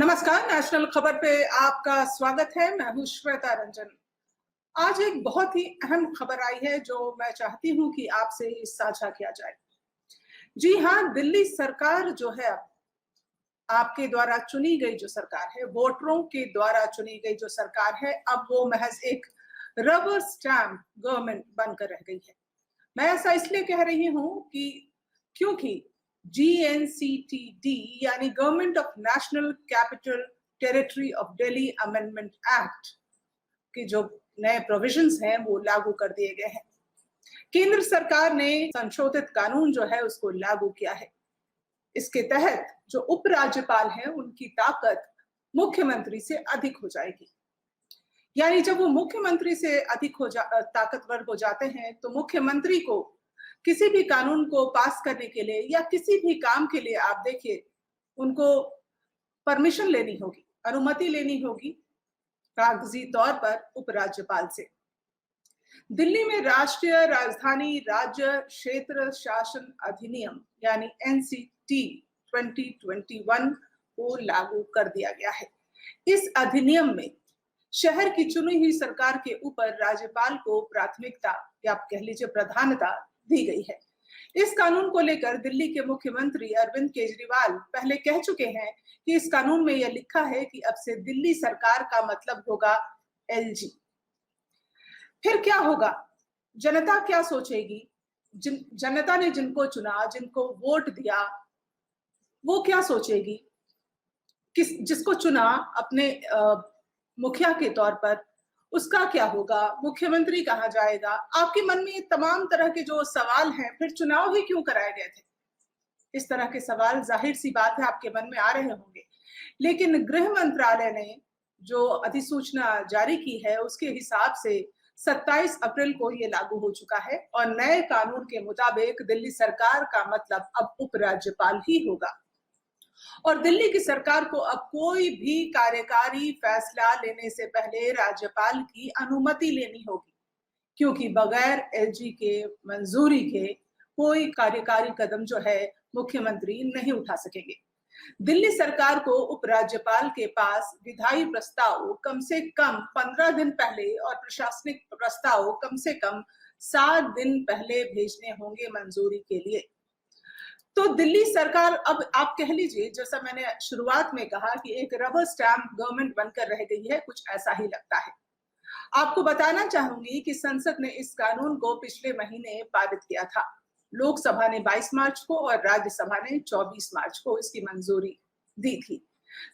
नमस्कार, नेशनल खबर पे आपका स्वागत है। मैं हूँ श्वेता रंजन। आज एक बहुत ही अहम खबर आई है जो मैं चाहती हूँ कि आपसे साझा किया जाए। जी हाँ, दिल्ली सरकार जो है, आपके द्वारा चुनी गई जो सरकार है, वोटरों के द्वारा चुनी गई जो सरकार है, अब वो महज एक रबर स्टैम्प गवर्नमेंट बनकर रह गई है। मैं ऐसा इसलिए कह रही हूँ कि क्योंकि जीएनसीटीडी यानी government of national capital territory of Delhi amendment act के जो नए प्रोविजंस हैं वो लागू कर दिए गए हैं। केंद्र सरकार ने संशोधित कानून जो है उसको लागू किया है। इसके तहत जो उपराज्यपाल हैं उनकी ताकत मुख्यमंत्री से अधिक हो जाएगी। यानी जब वो मुख्यमंत्री से अधिक ताकतवर हो जाते हैं तो मुख्यमंत्री को किसी भी कानून को पास करने के लिए या किसी भी काम के लिए आप देखिए उनको परमिशन लेनी होगी, अनुमति लेनी होगी कागजी तौर पर उपराज्यपाल से। दिल्ली में राष्ट्रीय राजधानी राज्य क्षेत्र शासन अधिनियम यानी एनसीटी 2021 को लागू कर दिया गया है। इस अधिनियम में शहर की चुनी हुई सरकार के ऊपर राज्यपाल को प्राथमिकता या आप कह लीजिए प्रधानता दी गई है। इस कानून को लेकर दिल्ली के मुख्यमंत्री अरविंद केजरीवाल पहले कह चुके हैं कि इस कानून में यह लिखा है कि अब से दिल्ली सरकार का मतलब होगा एलजी। फिर क्या होगा? जनता क्या सोचेगी? जनता ने जिनको चुना, जिनको वोट दिया, वो क्या सोचेगी? जिसको चुना अपने मुखिया के तौर पर, उसका क्या होगा? मुख्यमंत्री कहाँ जाएगा? आपके मन में तमाम तरह के जो सवाल हैं, फिर चुनाव ही क्यों कराए गए थे? इस तरह के सवाल जाहिर सी बात है आपके मन में आ रहे होंगे। लेकिन गृह मंत्रालय ने जो अधिसूचना जारी की है उसके हिसाब से 27 अप्रैल को ये लागू हो चुका है और नए कानून के मुताबिक दिल्ली सरकार का मतलब अब उपराज्यपाल ही होगा। और दिल्ली की सरकार को अब कोई भी कार्यकारी फैसला लेने से पहले राज्यपाल की अनुमति लेनी होगी, क्योंकि बगैर एलजी के मंजूरी के कोई कार्यकारी कदम जो है मुख्यमंत्री नहीं उठा सकेंगे। दिल्ली सरकार को उपराज्यपाल के पास विधायी प्रस्ताव कम से कम 15 दिन पहले और प्रशासनिक प्रस्ताव कम से कम 7 दिन पहले भेजने होंगे मंजूरी के लिए। तो दिल्ली सरकार अब आप कह लीजिए, जैसा मैंने शुरुआत में कहा कि एक रबर स्टैम्प गवर्नमेंट बनकर रह गई है, कुछ ऐसा ही लगता है। आपको बताना चाहूंगी कि संसद ने इस कानून को पिछले महीने पारित किया था। लोकसभा ने 22 मार्च को और राज्यसभा ने 24 मार्च को इसकी मंजूरी दी थी।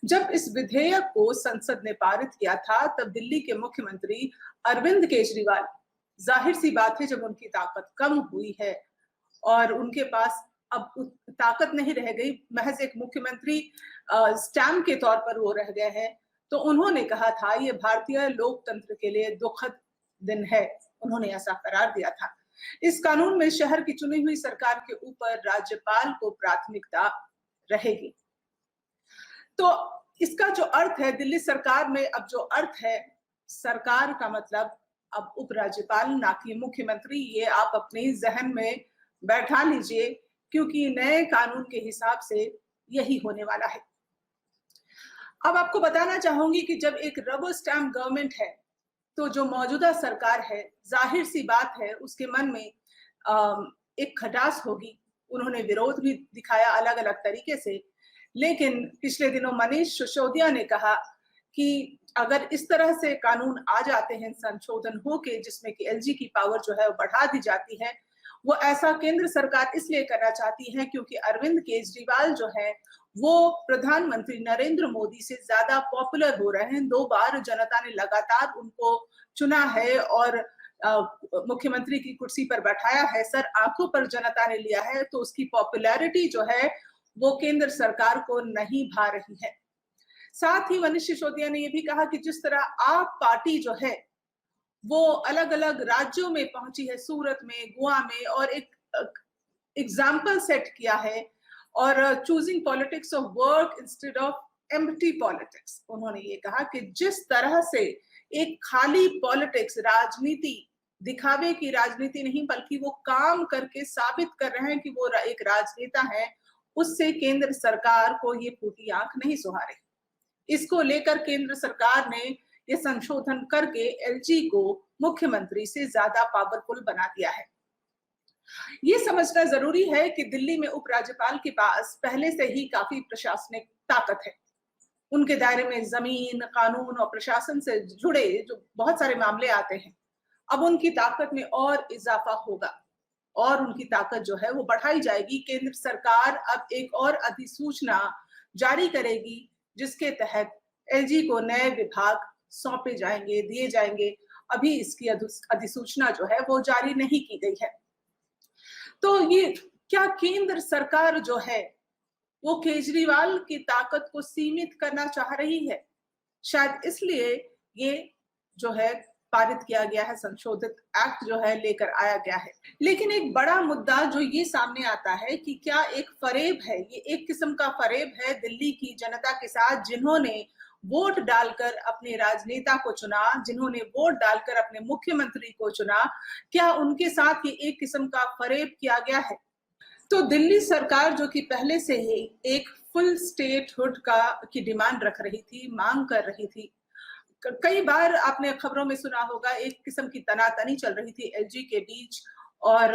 जब इस विधेयक को संसद ने पारित किया था तब दिल्ली के मुख्यमंत्री अरविंद केजरीवाल, जाहिर सी बात है जब उनकी ताकत कम हुई है और उनके पास अब ताकत नहीं रह गई, महज एक मुख्यमंत्री स्टैम्प के तौर पर वो रह गए हैं, तो उन्होंने कहा था ये भारतीय लोकतंत्र के लिए दुखद दिन है। उन्होंने ऐसा करार दिया था। इस कानून में शहर की चुनी हुई सरकार के ऊपर राज्यपाल को प्राथमिकता रहेगी। तो इसका जो अर्थ है, दिल्ली सरकार में अब जो अर्थ है, सरकार का मतलब अब उपराज्यपाल ना कि मुख्यमंत्री, ये आप अपने जहन में बैठा लीजिए, क्योंकि नए कानून के हिसाब से यही होने वाला है। अब आपको बताना चाहूंगी कि जब एक रबर स्टैम्प गवर्नमेंट है तो जो मौजूदा सरकार है, जाहिर सी बात है उसके मन में एक खटास होगी। उन्होंने विरोध भी दिखाया अलग अलग तरीके से, लेकिन पिछले दिनों मनीष सिसोदिया ने कहा कि अगर इस तरह से कानून आ जाते हैं संशोधन होके जिसमें कि एलजी की पावर जो है वो बढ़ा दी जाती है, वो ऐसा केंद्र सरकार इसलिए करना चाहती है क्योंकि अरविंद केजरीवाल जो है वो प्रधानमंत्री नरेंद्र मोदी से ज्यादा पॉपुलर हो रहे हैं। 2 बार जनता ने लगातार उनको चुना है और मुख्यमंत्री की कुर्सी पर बैठाया है, सर आंखों पर जनता ने लिया है, तो उसकी पॉपुलैरिटी जो है वो केंद्र सरकार को नहीं भा रही है। साथ ही मनीष सिसोदिया ने यह भी कहा कि जिस तरह आप पार्टी जो है वो अलग अलग राज्यों में पहुंची है, सूरत में, गोवा में, और एक एग्जाम्पल सेट किया है और choosing politics of work instead of empty politics. उन्होंने ये कहा कि जिस तरह से एक खाली पॉलिटिक्स, राजनीति, दिखावे की राजनीति नहीं बल्कि वो काम करके साबित कर रहे हैं कि वो एक राजनेता है, उससे केंद्र सरकार को ये फूटी आंख नहीं सुहा रही। इसको लेकर केंद्र सरकार ने ये संशोधन करके एलजी को मुख्यमंत्री से ज्यादा पावरफुल बना दिया है। ये समझना जरूरी है कि दिल्ली में उपराज्यपाल के पास पहले से ही काफी प्रशासनिक ताकत है। उनके दायरे में जमीन, कानून और प्रशासन से जुड़े जो बहुत सारे मामले आते हैं, अब उनकी ताकत में और इजाफा होगा और उनकी ताकत जो है वो बढ़ाई जाएगी। केंद्र सरकार अब एक और अधिसूचना जारी करेगी जिसके तहत एलजी को नए विभाग सौंपे जाएंगे, दिए जाएंगे। अभी इसकी अधिसूचना जो है वो जारी नहीं की गई है। तो ये क्या केंद्र सरकार जो है वो केजरीवाल की ताकत को सीमित करना चाह रही है? शायद इसलिए ये जो है पारित किया गया है, संशोधित एक्ट जो है लेकर आया गया है। लेकिन एक बड़ा मुद्दा जो ये सामने आता है कि क्या एक फरेब है, ये एक किस्म का फरेब है दिल्ली की जनता के साथ, जिन्होंने वोट डालकर अपने राजनेता को चुना, जिन्होंने वोट डालकर अपने मुख्यमंत्री को चुना, क्या उनके साथ ये एक किस्म का फरेब किया गया है? तो दिल्ली सरकार जो कि पहले से ही एक फुल स्टेटहुड की डिमांड रख रही थी, मांग कर रही थी। कई बार आपने खबरों में सुना होगा, एक किस्म की तनातनी चल रही थी एलजी के बीच और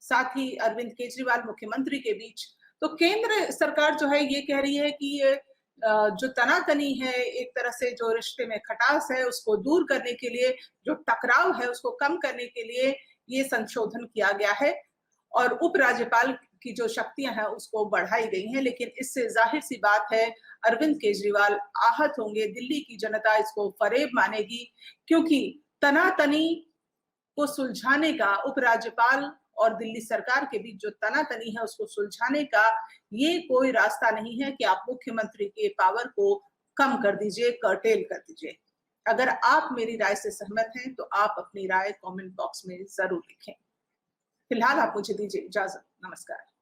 साथ ही अरविंद केजरीवाल मुख्यमंत्री के बीच। तो केंद्र सरकार जो है ये कह रही है कि ये जो तनातनी है, एक तरह से जो रिश्ते में खटास है उसको दूर करने के लिए, जो टकराव है उसको कम करने के लिए ये संशोधन किया गया है और उपराज्यपाल की जो शक्तियां हैं उसको बढ़ाई गई हैं। लेकिन इससे जाहिर सी बात है अरविंद केजरीवाल आहत होंगे, दिल्ली की जनता इसको फरेब मानेगी, क्योंकि तनातनी को सुलझाने का, उपराज्यपाल और दिल्ली सरकार के बीच जो तनातनी है उसको सुलझाने का ये कोई रास्ता नहीं है कि आप मुख्यमंत्री के पावर को कम कर दीजिए, कर्टेल कर दीजिए। अगर आप मेरी राय से सहमत हैं तो आप अपनी राय कमेंट बॉक्स में जरूर लिखें। फिलहाल आप मुझे दीजिए इजाजत। नमस्कार।